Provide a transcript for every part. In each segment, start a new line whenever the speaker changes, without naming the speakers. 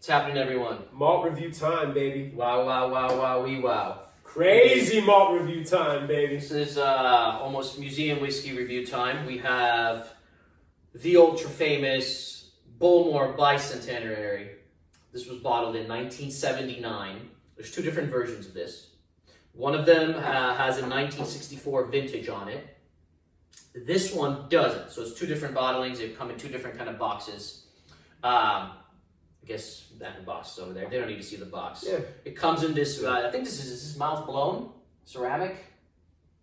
What's happening, everyone?
Malt review time, baby.
Wow, wow, wow, wow, wee wow.
Crazy malt review time, baby.
This is almost museum whiskey review time. We have the ultra famous Bowmore Bicentenary. This was bottled in 1979. There's two different versions of this. One of them has a 1964 vintage on it. This one doesn't. So it's two different bottlings. They come in two different kind of boxes. I guess that box is over there. They don't need to see the box.
Yeah.
It comes in this, I think this is mouth blown ceramic.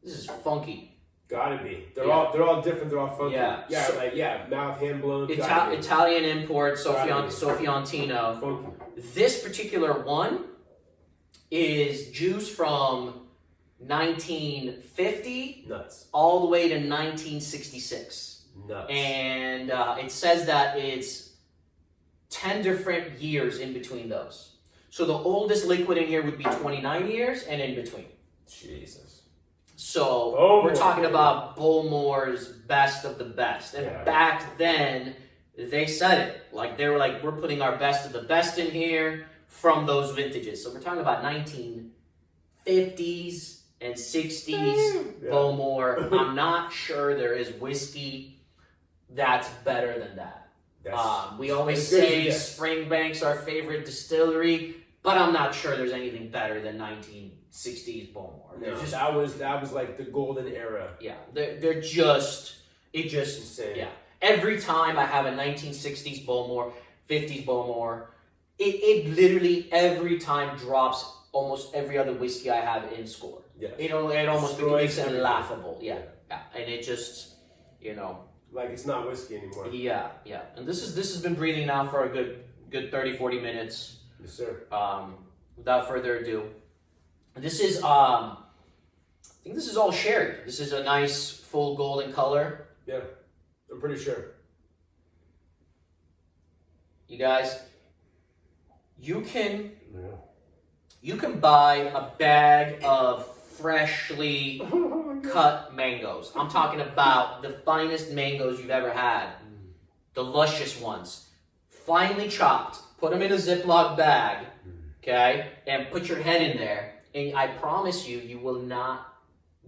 This is funky.
Gotta be. They're all different. They're all funky.
Yeah.
Yeah. So, mouth hand blown.
Italian import, Sofiantino.
Funky.
This particular one is juice from 1950
Nuts.
all the way to 1966.
Nuts.
And it says that it's 10 different years in between those. So the oldest liquid in here would be 29 years and in between.
Jesus.
So we're talking about Bowmore's best of the best. And back then, they said it. Like, they were like, we're putting our best of the best in here from those vintages. So we're talking about 1950s and 60s Bowmore. I'm not sure there is whiskey that's better than that. We always say Springbank's our favorite distillery, but I'm not sure there's anything better than 1960s Bowmore.
No, that was like the golden era.
Yeah, they're just insane. Yeah. Every time I have a 1960s Bowmore, 50s Bowmore, it literally every time drops almost every other whiskey I have in score. Yeah. It almost makes it laughable. Yeah. And it just,
like it's not whiskey anymore.
Yeah. And this has been breathing now for a good 30, 40 minutes.
Yes, sir.
Without further ado, this is I think this is all sherry. This is a nice full golden color.
Yeah, I'm pretty sure.
You guys, you can buy a bag of freshly cut mangoes. I'm talking about the finest mangoes you've ever had. The luscious ones. Finely chopped. Put them in a Ziploc bag, okay? And put your head in there. And I promise you, you will not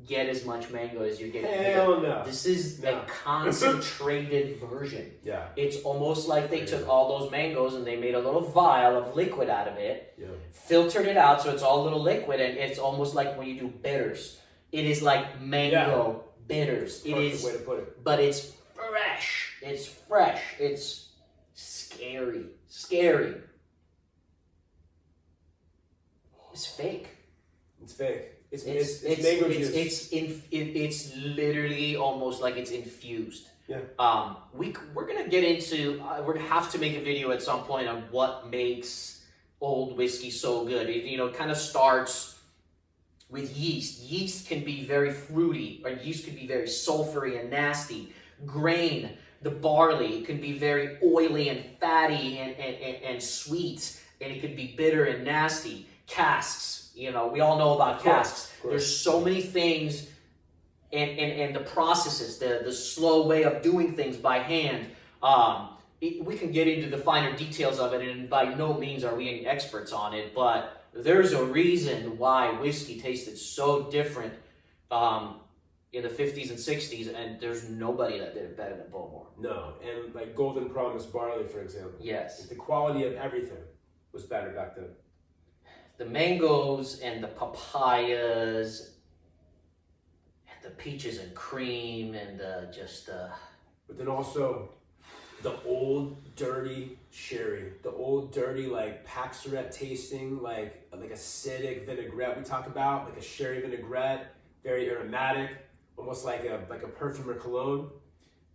get as much mango as you're getting here.
Hell no.
This is a concentrated version.
Yeah.
It's almost like they took all those mangoes and they made a little vial of liquid out of it, filtered it out so it's all a little liquid, and it's almost like when you do bitters. It is like mango bitters.
Perfect way to put it.
But it's fresh. It's fresh. It's scary. It's fake.
It's fake. It's mango juice.
It's literally almost like it's infused.
Yeah.
We're gonna get into. We're gonna have to make a video at some point on what makes old whiskey so good. It kind of starts with yeast. Yeast can be very fruity, or yeast can be very sulfury and nasty. Grain, the barley, can be very oily and fatty and sweet, and it can be bitter and nasty. Casks, we all know about casks. There's so many things, and the processes, the slow way of doing things by hand. We can get into the finer details of it, and by no means are we any experts on it, but there's a reason why whiskey tasted so different in the 50s and 60s, and there's nobody that did it better than Bowmore.
No, and like Golden Promise barley, for example.
Yes.
The quality of everything was better back then.
The mangoes and the papayas and the peaches and cream and
But then also the old dirty sherry, the old dirty like Paxaret tasting, like acidic vinaigrette we talk about, like a sherry vinaigrette, very aromatic, almost like a perfume or cologne.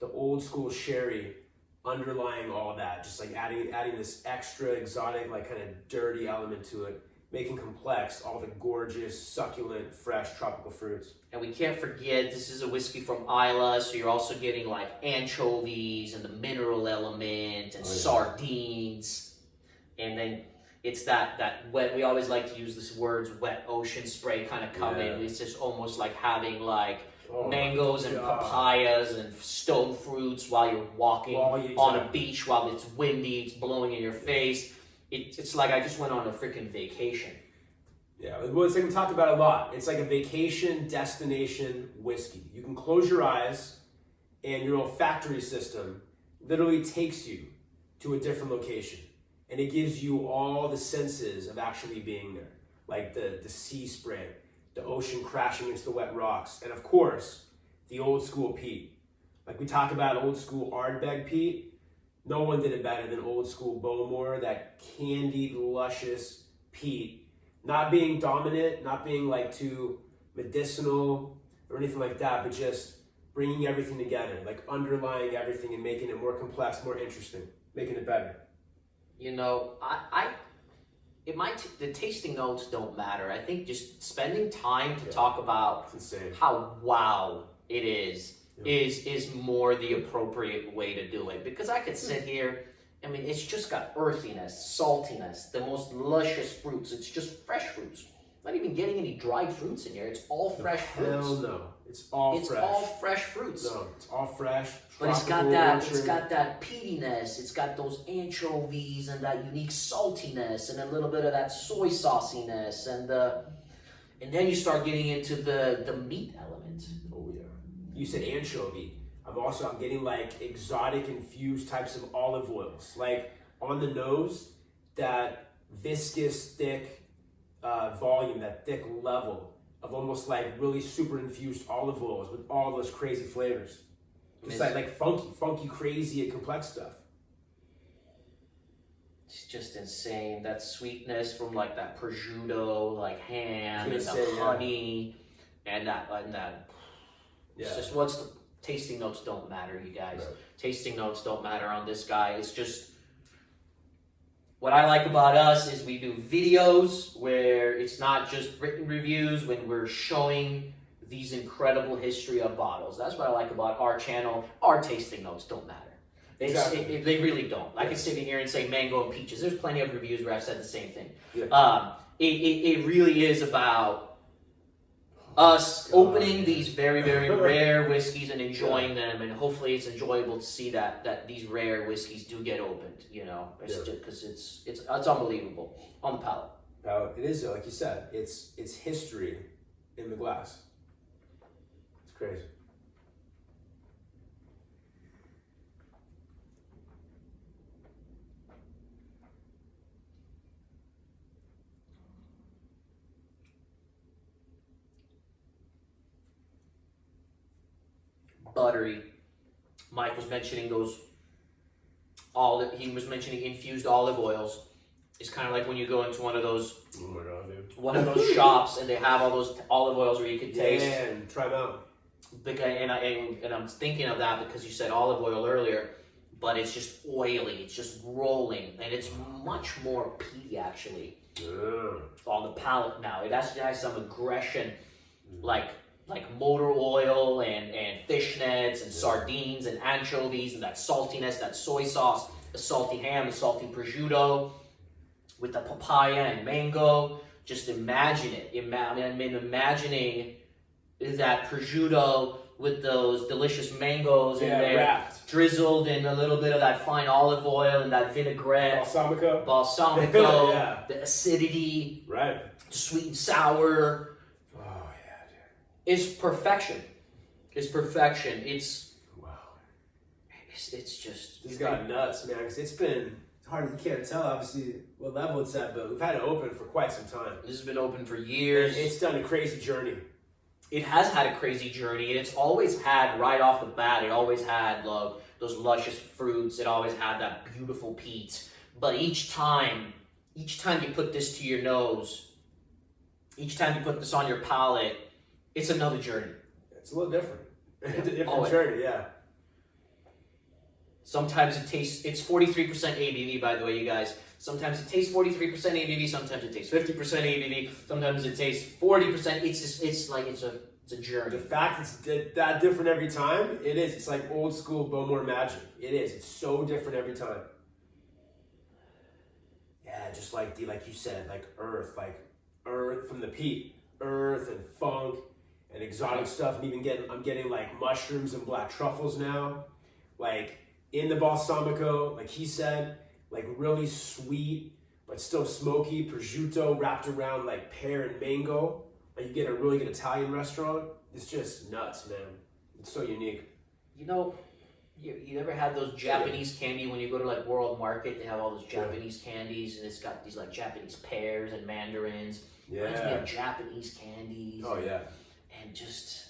The old school sherry underlying all that, just like adding this extra exotic, like kind of dirty element to it, making complex all the gorgeous, succulent, fresh tropical fruits.
And we can't forget, this is a whiskey from Islay, so you're also getting like anchovies and the mineral element and sardines. And then it's that wet, we always like to use this words, wet ocean spray kind of come in. It's just almost like having like mangoes and papayas and stone fruits while you're walking on a beach while it's windy, it's blowing in your face. it's like I just went on a freaking vacation.
Yeah, well, it's like we talked about a lot. It's like a vacation destination whiskey. You can close your eyes, and your olfactory system literally takes you to a different location, and it gives you all the senses of actually being there, like the sea spray, the ocean crashing against the wet rocks, and of course, the old school peat. Like we talk about old school Ardbeg peat, no one did it better than old school Bowmore, that candied, luscious peat. Not being dominant, not being like too medicinal or anything like that, but just bringing everything together, like underlying everything and making it more complex, more interesting, making it better.
You know, the tasting notes don't matter. I think just spending time to talk about how wow it is more the appropriate way to do it. Because I could sit here, I mean, it's just got earthiness, saltiness, the most luscious fruits. It's just fresh fruits. Not even getting any dried fruits in here. It's all fresh fruits.
Hell no. It's all
fresh fruits.
No, it's all fresh.
But it's got that peatiness. It's got those anchovies and that unique saltiness and a little bit of that soy sauciness and then you start getting into the meat element.
Oh yeah. You said anchovy. I'm getting like exotic infused types of olive oils. Like on the nose, that viscous, thick volume, that thick level of almost like really super infused olive oils with all those crazy flavors. Just like funky, crazy and complex stuff.
It's just insane. That sweetness from like that prosciutto, like ham, and the honey, and that.
Yeah.
It's just what's the tasting notes don't matter, you guys. Right. Tasting notes don't matter on this guy. It's just what I like about us is we do videos where it's not just written reviews, when we're showing these incredible history of bottles. That's what I like about our channel. Our tasting notes don't matter. Exactly. They really don't. I could sit in here and say mango and peaches. There's plenty of reviews where I've said the same thing. Yeah. It really is about us opening these very, very rare whiskeys and enjoying them, and hopefully it's enjoyable to see that these rare whiskeys do get opened. You know, because it's unbelievable on the palate.
It is, like you said, it's history in the glass. It's crazy.
Buttery. Mike was mentioning he was mentioning infused olive oils. It's kind of like when you go into one of those shops and they have all those olive oils where you can taste.
Yeah, and try them out.
And I'm thinking of that because you said olive oil earlier, but it's just oily. It's just rolling, and it's much more peaty actually on the palate now. It actually has some aggression, like motor oil and fishnets and sardines and anchovies and that saltiness, that soy sauce, the salty ham, the salty prosciutto with the papaya and mango. Just imagine it. I'm imagining that prosciutto with those delicious mangoes in there,
wrapped,
drizzled in a little bit of that fine olive oil and that vinaigrette.
Balsamico. Yeah.
The acidity.
Right.
Sweet and sour. Is perfection. It's perfection. It's just.
This got nuts, man. Because it's hard. You can't tell obviously what level it's at, but we've had it open for quite some time.
This has been open for years.
And it's done a crazy journey.
It has had a crazy journey, and it's always had right off the bat. It always had those luscious fruits. It always had that beautiful peat. But each time you put this to your nose, each time you put this on your palate, it's another journey.
It's a little different. It's a different journey, yeah.
Sometimes it's 43% ABV, by the way, you guys. Sometimes it tastes 43% ABV, sometimes it tastes 50% ABV, sometimes it tastes 40%. It's a journey.
The fact it's that different every time, it is. It's like old school Bowmore magic. It is. It's so different every time. Yeah, just like you said, like earth from the peat, earth and funk and exotic stuff, and I'm getting like mushrooms and black truffles now, like in the balsamico, like he said, like really sweet, it's still smoky, prosciutto wrapped around like pear and mango. Like you get a really good Italian restaurant. It's just nuts, man. It's so unique.
You know, you ever had those Japanese candy when you go to like World Market? They have all those Japanese candies, and it's got these like Japanese pears and mandarins. Reminds me of Japanese candies.
Oh yeah.
And just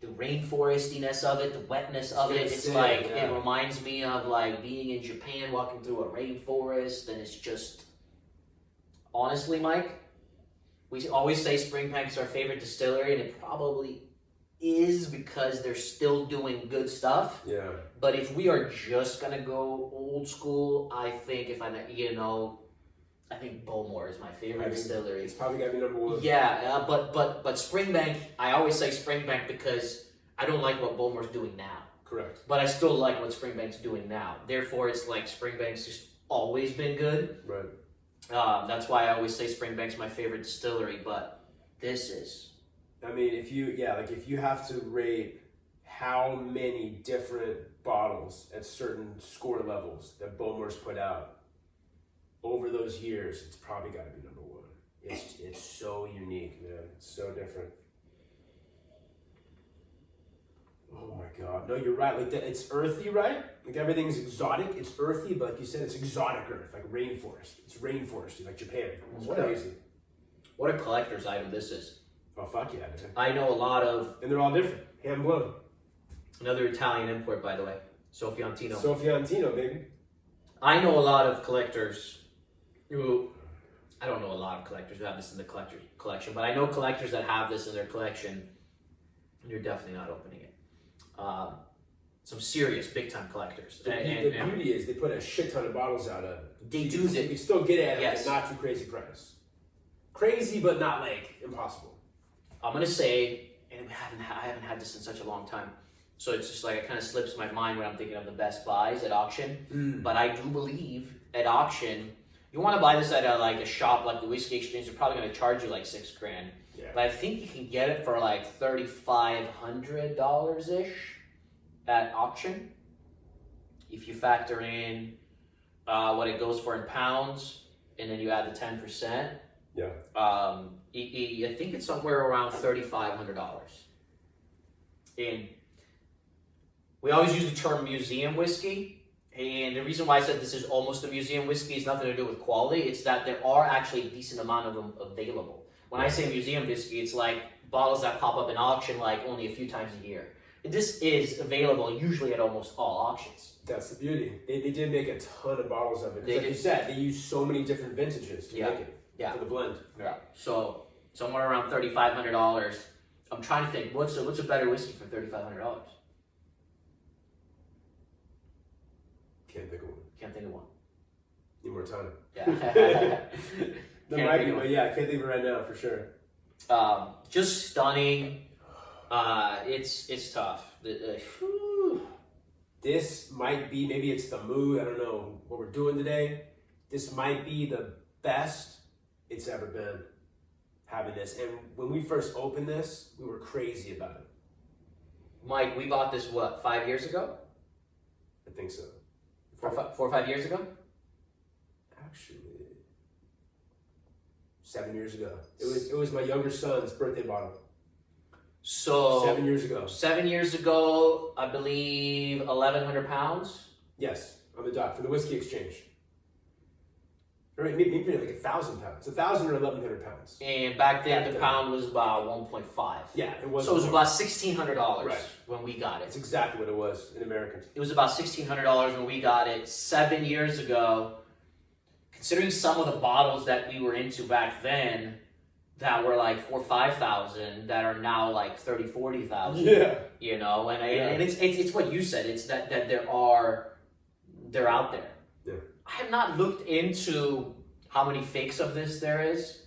the rainforestiness of it, the wetness of it. It's like it reminds me of like being in Japan, walking through a rainforest, and it's just honestly, Mike. We always say Springbank's our favorite distillery, and it probably is because they're still doing good stuff.
Yeah.
But if we are just gonna go old school, I think I think Bowmore is my favorite distillery.
It's probably gotta be number one.
Yeah, but Springbank, I always say Springbank because I don't like what Bowmore's doing now.
Correct.
But I still like what Springbank's doing now. Therefore, it's like Springbank's just always been good.
Right.
That's why I always say Springbank's my favorite distillery. But this is.
I mean, if you have to rate how many different bottles at certain score levels that Bowmore's put out over those years, it's probably got to be number one. It's so unique, man. It's so different. Oh my God. No, you're right. Like that, it's earthy, right? Like everything's exotic. It's earthy, but like you said, it's exotic earth, like rainforest. It's rainforesty, like Japan. It's crazy.
What a collector's item this is.
Oh fuck yeah, man.
I know a lot of,
and they're all different. Hand blown.
Another Italian import, by the way. Sofiantino.
Sofiantino, baby.
I know a lot of collectors who, I don't know a lot of collectors who have this in the collection, but I know collectors that have this in their collection, and you're definitely not opening it. Some serious big time collectors.
The beauty is they put a shit ton of bottles out of it.
They do.
You still get it at a not too crazy price. Crazy, but not like impossible.
I'm gonna say, and I haven't had this in such a long time, so it's just like it kind of slips my mind when I'm thinking of the best buys at auction. But I do believe at auction, you want to buy this at a shop like the Whiskey Exchange, they're probably gonna charge you like $6,000.
Yeah.
But I think you can get it for like $3,500 ish at auction. If you factor in what it goes for in pounds, and then you add the 10%.
Yeah.
I think it's somewhere around $3,500. And we always use the term museum whiskey. And the reason why I said this is almost a museum whiskey is nothing to do with quality. It's that there are actually a decent amount of them available. When I say museum whiskey, it's like bottles that pop up in auction like only a few times a year. This is available usually at almost all auctions.
That's the beauty. They did make a ton of bottles of it. Like you said, they use so many different vintages to make it.
Yeah.
For the blend.
Yeah. So somewhere around $3,500. I'm trying to think, what's a better whiskey for $3,500?
Can't think of one.
Can't think of one.
Need more time.
Yeah.
There might be, but yeah, I can't think of it right now for sure.
Just stunning. It's tough.
This might be, maybe it's the mood. I don't know what we're doing today. This might be the best it's ever been having this. And when we first opened this, we were crazy about it.
Mike, we bought this, 5 years ago?
I think so.
4 or 5 years ago?
Actually, 7 years ago. It was my younger son's birthday bottle.
So
7 years ago.
7 years ago, I believe 1,100 pounds.
Yes, on the dot for the Whiskey Exchange. Or maybe like 1,000 pounds. 1,000 or 1,100 pounds.
And back then, the pound was about 1.5.
Yeah, it was.
So it was about $1,600
right.
when we got it.
That's exactly what it was in American.
It was about $1,600 when we got it 7 years ago. Considering some of the bottles that we were into back then, that were like $4,000 or $5,000, that are now like $30,000 or $40,000.
Yeah.
You know, and it's what you said. It's that they're out there.
Yeah.
I have not looked into how many fakes of this there is.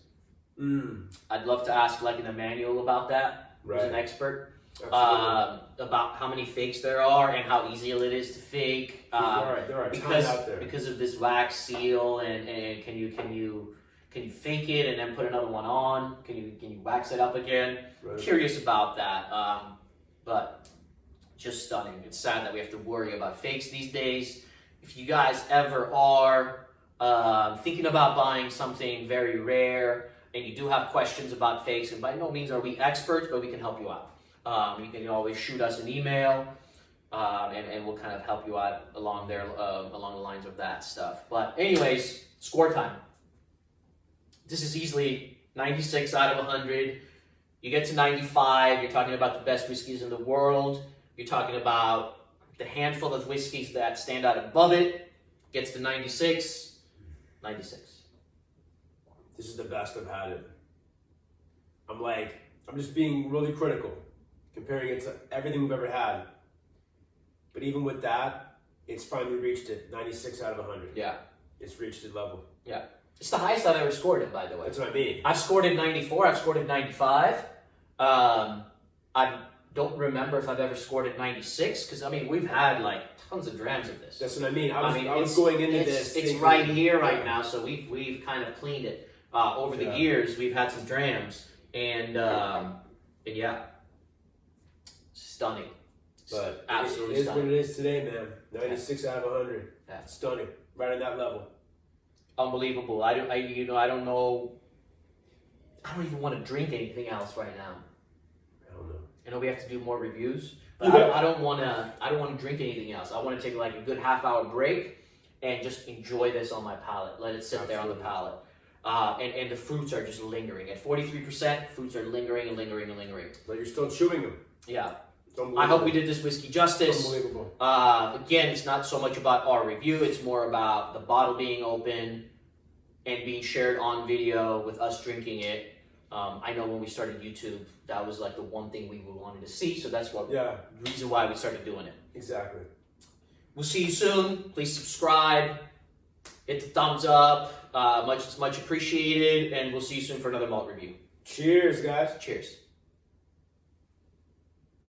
I'd love to ask like an Emmanuel about that, who's an expert, about how many fakes there are and how easy it is to fake.
There are tons out there.
Because of this wax seal, and can you fake it and then put another one on? Can you wax it up again?
Right.
Curious about that, but just stunning. It's sad that we have to worry about fakes these days. If you guys ever are thinking about buying something very rare, and you do have questions about fakes, and by no means are we experts, but we can help you out. You can always shoot us an email, and we'll kind of help you out along there, along the lines of that stuff. But anyways, score time. This is easily 96 out of 100. You get to 95, you're talking about the best whiskeys in the world. You're talking about the handful of whiskeys that stand out above it. Gets to 96, 96.
This is the best I've had it. I'm just being really critical, comparing it to everything we've ever had. But even with that, it's finally reached it, 96 out of 100.
Yeah.
It's reached its level.
Yeah. It's the highest I've ever scored it, by the way.
That's what I mean.
I've scored it 94, I've scored it 95. I don't remember if I've ever scored it 96, because, I mean, we've had, like, tons of drams of this.
That's what I mean. I was going into this.
It's right here right now, so we've kind of cleaned it. Over the years, we've had some drams, and yeah, stunning.
But
Absolutely
it is
stunning.
what it is today, man. 96 out of 100.
Yeah.
Stunning. Right on that level.
Unbelievable. I don't know. I don't even want to drink anything else right now.
I don't know.
I know we have to do more reviews, but I don't want to drink anything else. I want to take like a good half-hour break and just enjoy this on my palate. Let it sit there on the palate. And the fruits are just lingering. At 43%, fruits are lingering and lingering and lingering.
But you're still chewing them.
Yeah. I hope we did this whiskey justice.
Unbelievable.
Again, it's not so much about our review. It's more about the bottle being open and being shared on video with us drinking it. I know when we started YouTube, that was like the one thing we wanted to see. So that's the reason why we started doing it.
Exactly.
We'll see you soon. Please subscribe. Hit the thumbs up. It's much appreciated. And we'll see you soon for another malt review.
Cheers, guys.
Cheers.